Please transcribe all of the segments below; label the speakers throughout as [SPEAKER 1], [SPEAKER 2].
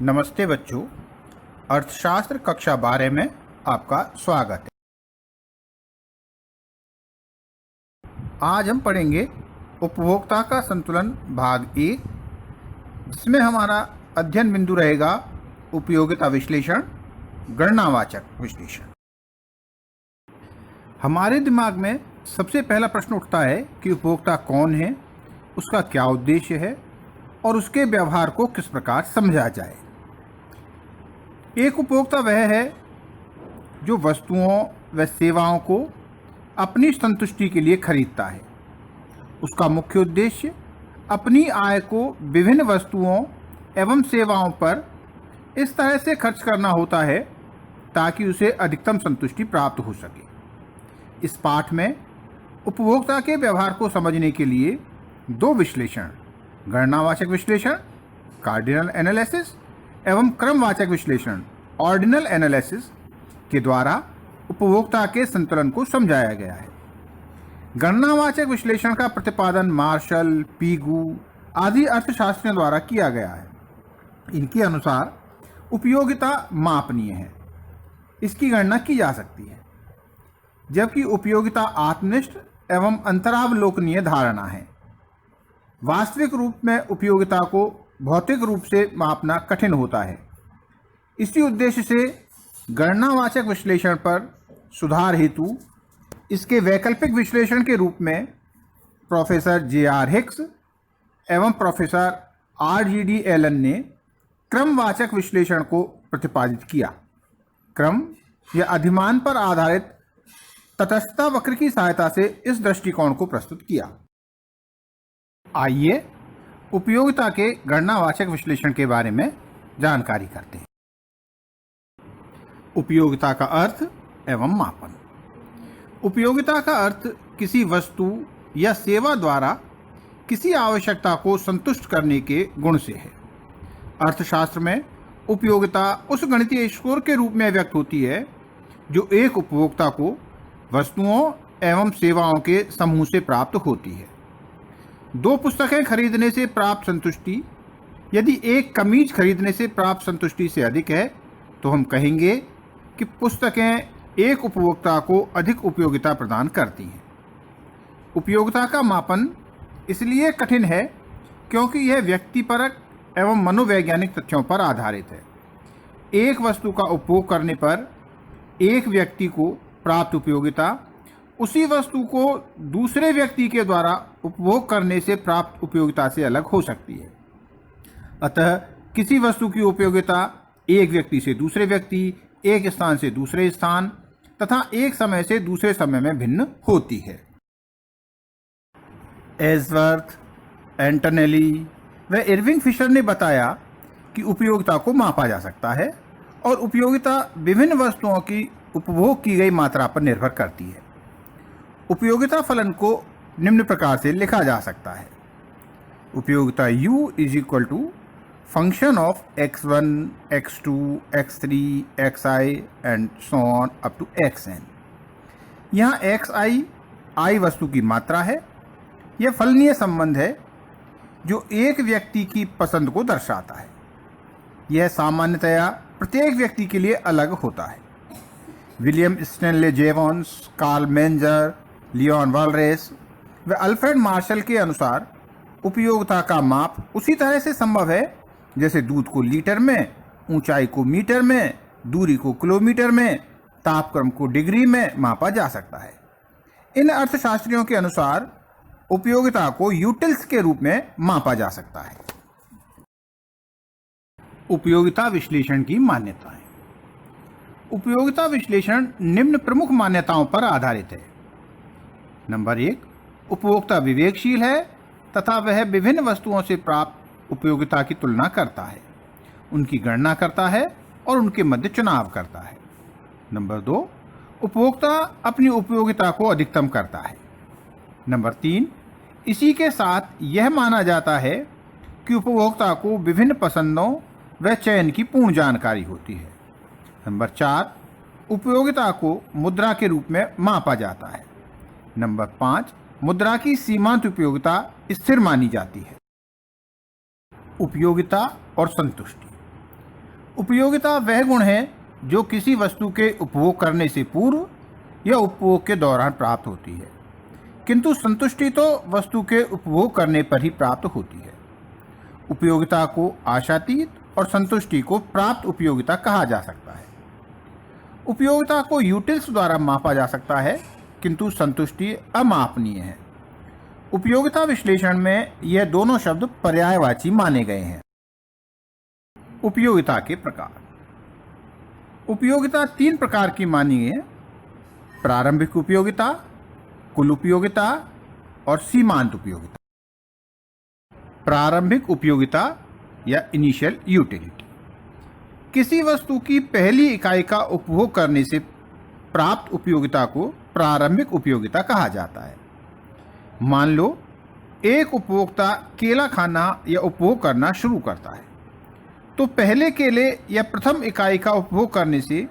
[SPEAKER 1] नमस्ते बच्चों, अर्थशास्त्र कक्षा 12 में आपका स्वागत है। आज हम पढ़ेंगे उपभोक्ता का संतुलन भाग 1, जिसमें हमारा अध्ययन बिंदु रहेगा उपयोगिता विश्लेषण, गणनावाचक विश्लेषण। हमारे दिमाग में सबसे पहला प्रश्न उठता है कि उपभोक्ता कौन है, उसका क्या उद्देश्य है और उसके व्यवहार को किस प्रकार समझा जाए। एक उपभोक्ता वह है जो वस्तुओं व सेवाओं को अपनी संतुष्टि के लिए खरीदता है। उसका मुख्य उद्देश्य अपनी आय को विभिन्न वस्तुओं एवं सेवाओं पर इस तरह से खर्च करना होता है ताकि उसे अधिकतम संतुष्टि प्राप्त हो सके। इस पाठ में उपभोक्ता के व्यवहार को समझने के लिए दो विश्लेषण, गणनावाचक विश्लेषण कार्डिनल एनालिसिस एवं क्रमवाचक विश्लेषण ऑर्डिनल एनालिसिस के द्वारा उपभोक्ता के संतुलन को समझाया गया है। गणनावाचक विश्लेषण का प्रतिपादन मार्शल, पीगू आदि अर्थशास्त्रियों द्वारा किया गया है। इनके अनुसार उपयोगिता मापनीय है, इसकी गणना की जा सकती है, जबकि उपयोगिता आत्मनिष्ठ एवं अंतरावलोकनीय धारणा है। वास्तविक रूप में उपयोगिता को भौतिक रूप से मापना कठिन होता है। इसी उद्देश्य से गणनावाचक विश्लेषण पर सुधार हेतु इसके वैकल्पिक विश्लेषण के रूप में प्रोफेसर जे.आर. हिक्स एवं प्रोफेसर R.G.D. एलन ने क्रमवाचक विश्लेषण को प्रतिपादित किया। क्रम या अधिमान पर आधारित तटस्थता वक्र की सहायता से इस दृष्टिकोण को प्रस्तुत किया। आइए उपयोगिता के गणनावाचक विश्लेषण के बारे में जानकारी करते हैं। उपयोगिता का अर्थ एवं मापन। उपयोगिता का अर्थ किसी वस्तु या सेवा द्वारा किसी आवश्यकता को संतुष्ट करने के गुण से है। अर्थशास्त्र में उपयोगिता उस गणितीय स्कोर के रूप में व्यक्त होती है जो एक उपभोक्ता को वस्तुओं एवं सेवाओं के समूह से प्राप्त होती है। दो पुस्तकें खरीदने से प्राप्त संतुष्टि यदि एक कमीज खरीदने से प्राप्त संतुष्टि से अधिक है तो हम कहेंगे कि पुस्तकें एक उपभोक्ता को अधिक उपयोगिता प्रदान करती हैं। उपयोगिता का मापन इसलिए कठिन है क्योंकि यह व्यक्तिपरक एवं मनोवैज्ञानिक तथ्यों पर आधारित है। एक वस्तु का उपभोग करने पर एक व्यक्ति को प्राप्त उपयोगिता उसी वस्तु को दूसरे व्यक्ति के द्वारा उपभोग करने से प्राप्त उपयोगिता से अलग हो सकती है। अतः किसी वस्तु की उपयोगिता एक व्यक्ति से दूसरे व्यक्ति, एक स्थान से दूसरे स्थान तथा एक समय से दूसरे समय में भिन्न होती है। एल्सवर्थ, एंटनेली व इरविंग फिशर ने बताया कि उपयोगिता को मापा जा सकता है और उपयोगिता विभिन्न वस्तुओं की उपभोग की गई मात्रा पर निर्भर करती है। उपयोगिता फलन को निम्न प्रकार से लिखा जा सकता है। उपयोगिता U = function of x1, x2, x3, xi and so on up to xn। यहाँ xi i वस्तु की मात्रा है। यह फलनीय संबंध है जो एक व्यक्ति की पसंद को दर्शाता है। यह सामान्यतया प्रत्येक व्यक्ति के लिए अलग होता है। William Stanley Jevons, Carl Menger, Leon Walras व अल्फ्रेड मार्शल के अनुसार उपयोगिता का माप उसी तरह से संभव है जैसे दूध को लीटर में, ऊंचाई को मीटर में, दूरी को किलोमीटर में, तापक्रम को डिग्री में मापा जा सकता है। इन अर्थशास्त्रियों के अनुसार उपयोगिता को यूटिल्स के रूप में मापा जा सकता है। उपयोगिता विश्लेषण की मान्यताएं। उपयोगिता विश्लेषण निम्न प्रमुख मान्यताओं पर आधारित है। नंबर 1, उपभोक्ता विवेकशील है तथा वह विभिन्न वस्तुओं से प्राप्त उपयोगिता की तुलना करता है, उनकी गणना करता है और उनके मध्य चुनाव करता है। नंबर 2, उपभोक्ता अपनी उपयोगिता को अधिकतम करता है। नंबर 3, इसी के साथ यह माना जाता है कि उपभोक्ता को विभिन्न पसंदों व चयन की पूर्ण जानकारी होती है। नंबर 4, उपयोगिता को मुद्रा के रूप में मापा जाता है। नंबर 5, मुद्रा की सीमांत उपयोगिता स्थिर मानी जाती है। उपयोगिता और संतुष्टि। उपयोगिता वह गुण है जो किसी वस्तु के उपभोग करने से पूर्व या उपभोग के दौरान प्राप्त होती है, किंतु संतुष्टि तो वस्तु के उपभोग करने पर ही प्राप्त होती है। उपयोगिता को आशातीत और संतुष्टि को प्राप्त उपयोगिता कहा जा सकता है। उपयोगिता को यूटिल्स द्वारा मापा जा सकता है, किंतु संतुष्टि अमापनीय है। उपयोगिता विश्लेषण में यह दोनों शब्द पर्यायवाची माने गए हैं। उपयोगिता के प्रकार। उपयोगिता 3 प्रकार की मानी है: प्रारंभिक उपयोगिता, कुल उपयोगिता और सीमांत उपयोगिता। प्रारंभिक उपयोगिता या इनिशियल यूटिलिटी किसी वस्तु की पहली इकाई का उपभोग करने से प्राप्त उपयोगिता को प्रारंभिक उपयोगिता कहा जाता है। मान लो एक उपभोक्ता केला खाना या उपभोग करना शुरू करता है, तो पहले केले या प्रथम इकाई का उपभोग करने से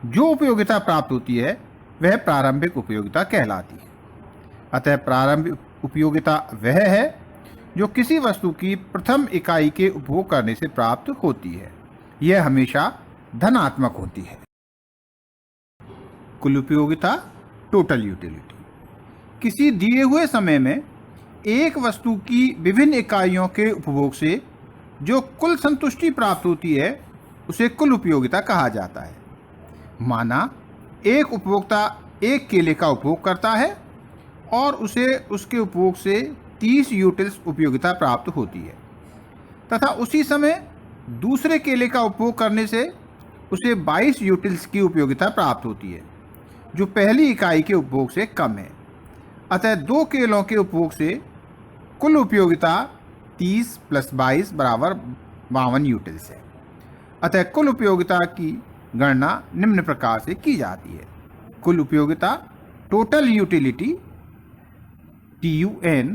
[SPEAKER 1] जो उपयोगिता प्राप्त होती है वह प्रारंभिक उपयोगिता कहलाती है। अतः प्रारंभिक उपयोगिता वह है जो किसी वस्तु की प्रथम इकाई के उपभोग करने से प्राप्त होती है। यह हमेशा धनात्मक होती है। कुल उपयोगिता, टोटल यूटिलिटी, किसी दिए हुए समय में एक वस्तु की विभिन्न इकाइयों के उपभोग से जो कुल संतुष्टि प्राप्त होती है उसे कुल उपयोगिता कहा जाता है। माना एक उपभोक्ता एक केले का उपभोग करता है और उसे उसके उपभोग से 30 यूटिल्स उपयोगिता प्राप्त होती है, तथा उसी समय दूसरे केले का उपभोग करने से उसे 22 यूटिल्स की उपयोगिता प्राप्त होती है, जो पहली इकाई के उपभोग से कम है। अतः 2 केलों के उपभोग से कुल उपयोगिता 30 + 22 = 52 यूटिल्स है। अतः कुल उपयोगिता की गणना निम्न प्रकार से की जाती है: कुल उपयोगिता, total utility, TUN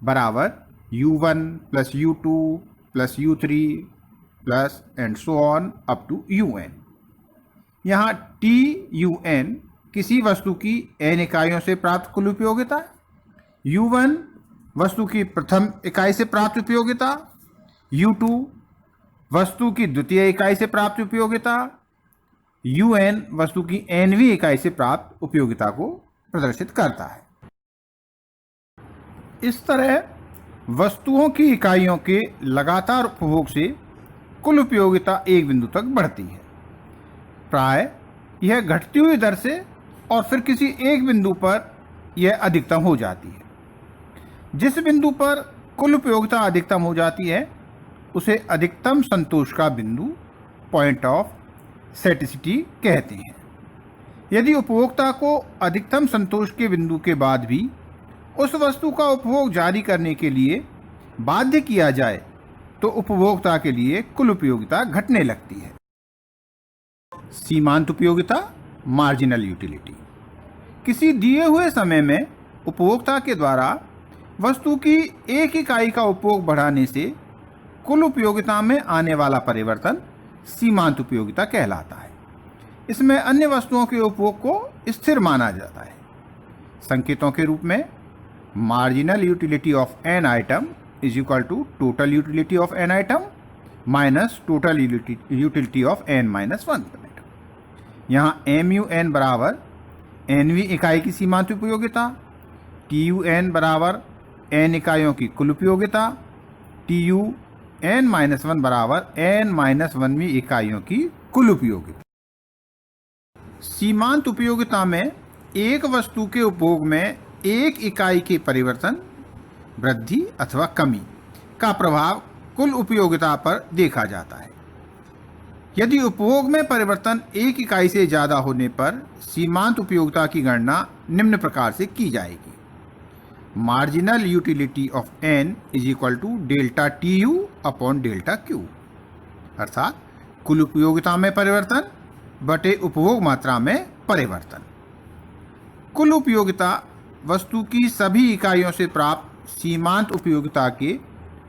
[SPEAKER 1] = U1 + U2 + U3 + and so on up to UN। यहाँ TUN किसी वस्तु की n इकाइयों से प्राप्त कुल उपयोगिता, U1 वस्तु की प्रथम इकाई से प्राप्त उपयोगिता, U2 वस्तु की द्वितीय इकाई से प्राप्त उपयोगिता, UN वस्तु की nवीं इकाई से प्राप्त उपयोगिता को प्रदर्शित करता है। इस तरह वस्तुओं की इकाइयों के लगातार उपभोग से कुल उपयोगिता एक बिंदु तक बढ़ती है। प्राय यह घटती हुई दर से और फिर किसी एक बिंदु पर यह अधिकतम हो जाती है। जिस बिंदु पर कुल उपयोगिता अधिकतम हो जाती है उसे अधिकतम संतोष का बिंदु, पॉइंट ऑफ सेटिसिटी कहते हैं। यदि उपभोक्ता को अधिकतम संतोष के बिंदु के बाद भी उस वस्तु का उपभोग जारी करने के लिए बाध्य किया जाए तो उपभोक्ता के लिए कुल उपयोगिता घटने लगती है। सीमांत उपयोगिता, मार्जिनल यूटिलिटी, किसी दिए हुए समय में उपभोक्ता के द्वारा वस्तु की एक इकाई का उपभोग बढ़ाने से कुल उपयोगिता में आने वाला परिवर्तन सीमांत उपयोगिता कहलाता है। इसमें अन्य वस्तुओं के उपभोग को स्थिर माना जाता है। संकेतों के रूप में marginal utility of an item is equal to total utility of an item minus total utility of n-1 item. यहाँ MUN बराबर nवीं इकाई की सीमांत उपयोगिता, TUN बराबर n इकाइयों की कुल उपयोगिता, TUN-1 बराबर n-1वीं इकाइयों की कुल उपयोगिता। सीमांत उपयोगिता में एक वस्तु के उपभोग में एक इकाई के परिवर्तन, वृद्धि अथवा कमी का प्रभाव कुल उपयोगिता पर देखा जाता है। यदि उपभोग में परिवर्तन एक इकाई से ज़्यादा होने पर सीमांत उपयोगिता की गणना निम्न प्रकार से की जाएगी: marginal utility of n is equal to delta TU upon delta Q, अर्थात कुल उपयोगिता में परिवर्तन बटे उपभोग मात्रा में परिवर्तन। कुल उपयोगिता वस्तु की सभी इकाइयों से प्राप्त सीमांत उपयोगिता के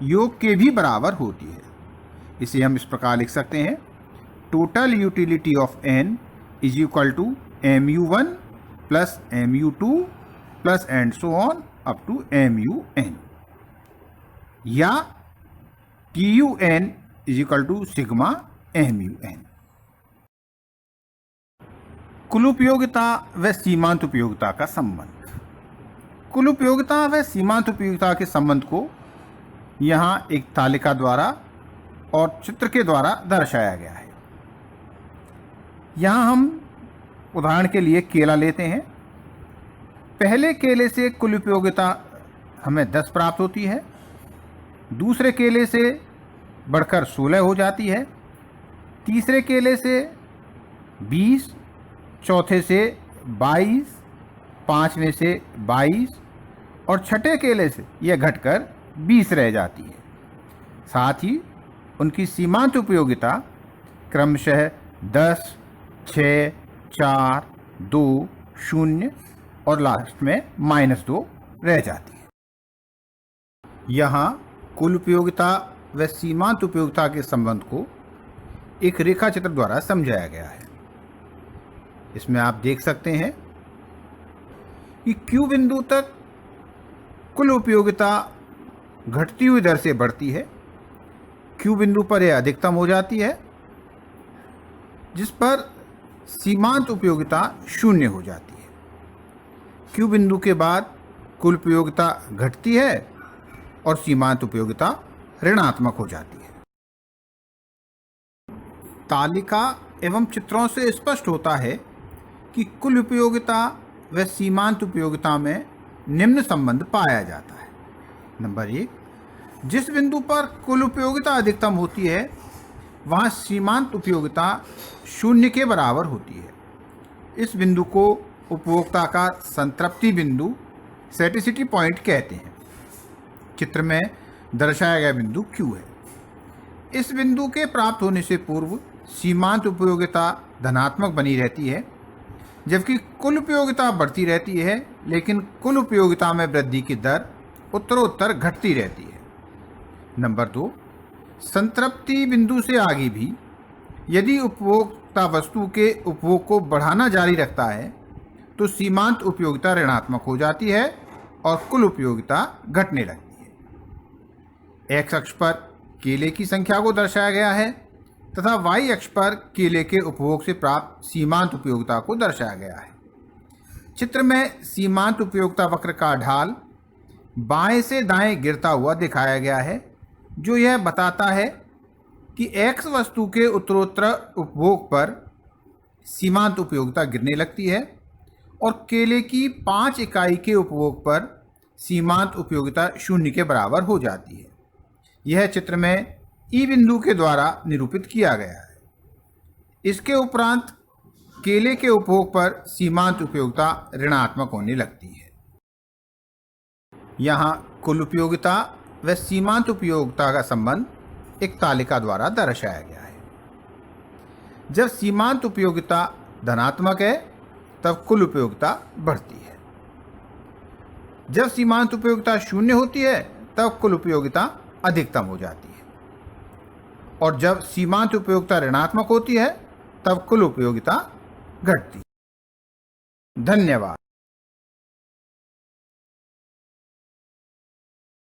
[SPEAKER 1] योग के भी बराबर होती है। इसे हम इस प्रकार लिख सकते हैं: total utility of n is equal to MU1 plus MU2 plus and so on up to MUN, या TUN is equal to sigma MUN। कुल उपयोगिता व सीमांत उपयोगिता का संबंध। कुल उपयोगिता व सीमांत उपयोगिता के संबंध को यहाँ एक तालिका द्वारा और चित्र के द्वारा दर्शाया गया है। यहाँ हम उदाहरण के लिए केला लेते हैं। पहले केले से कुल उपयोगिता हमें 10 प्राप्त होती है, दूसरे केले से बढ़कर 16 हो जाती है, तीसरे केले से 20, चौथे से 22, पांचवें से 22 और छठे केले से यह घटकर 20 रह जाती है। साथ ही उनकी सीमांत उपयोगिता क्रमशः 10, 6, 4, 2, 0 और लास्ट में -2 रह जाती है। यहाँ कुल उपयोगिता व सीमांत उपयोगिता के संबंध को एक रेखा चित्र द्वारा समझाया गया है। इसमें आप देख सकते हैं कि Q बिंदु तक कुल उपयोगिता घटती हुई दर से बढ़ती है। Q बिंदु पर यह अधिकतम हो जाती है, जिस पर सीमांत उपयोगिता 0 हो जाती है। Q बिंदु के बाद कुल उपयोगिता घटती है और सीमांत उपयोगिता ऋणात्मक हो जाती है। तालिका एवं चित्रों से स्पष्ट होता है कि कुल उपयोगिता व सीमांत उपयोगिता में निम्न संबंध पाया जाता है। नंबर 1, जिस बिंदु पर कुल उपयोगिता अधिकतम होती है वहाँ सीमांत उपयोगिता 0 के बराबर होती है। इस बिंदु को उपभोक्ता का संतृप्ति बिंदु सैटिसिटी पॉइंट कहते हैं। चित्र में दर्शाया गया बिंदु Q है। इस बिंदु के प्राप्त होने से पूर्व सीमांत उपयोगिता धनात्मक बनी रहती है, जबकि कुल उपयोगिता बढ़ती रहती है, लेकिन कुल उपयोगिता में वृद्धि की दर उत्तरोत्तर घटती रहती है। नंबर 2, संतृप्ति बिंदु से आगे भी यदि उपभोक्ता वस्तु के उपभोग को बढ़ाना जारी रखता है तो सीमांत उपयोगिता ऋणात्मक हो जाती है और कुल उपयोगिता घटने लगती है। X अक्ष पर केले की संख्या को दर्शाया गया है तथा Y अक्ष पर केले के उपभोग से प्राप्त सीमांत उपयोगिता को दर्शाया गया है। चित्र में सीमांत उपयोगिता वक्र का ढाल बाएं से दाएं गिरता हुआ दिखाया गया है, जो यह बताता है कि X वस्तु के उत्तरोत्तर उपभोग पर सीमांत उपयोगिता गिरने लगती है और केले की 5 इकाई के उपभोग पर सीमांत उपयोगिता 0 के बराबर हो जाती है। यह चित्र में E बिंदु के द्वारा निरूपित किया गया है। इसके उपरांत केले के उपभोग पर सीमांत उपयोगिता ऋणात्मक होने लगती है। यहाँ कुल उपयोगिता व सीमांत उपयोगिता का संबंध एक तालिका द्वारा दर्शाया गया है। जब सीमांत उपयोगिता धनात्मक है तब कुल उपयोगिता बढ़ती है। जब सीमांत उपयोगिता 0 होती है तब कुल उपयोगिता अधिकतम हो जाती है और जब सीमांत उपयोगिता ऋणात्मक होती है तब कुल उपयोगिता घटती है। धन्यवाद।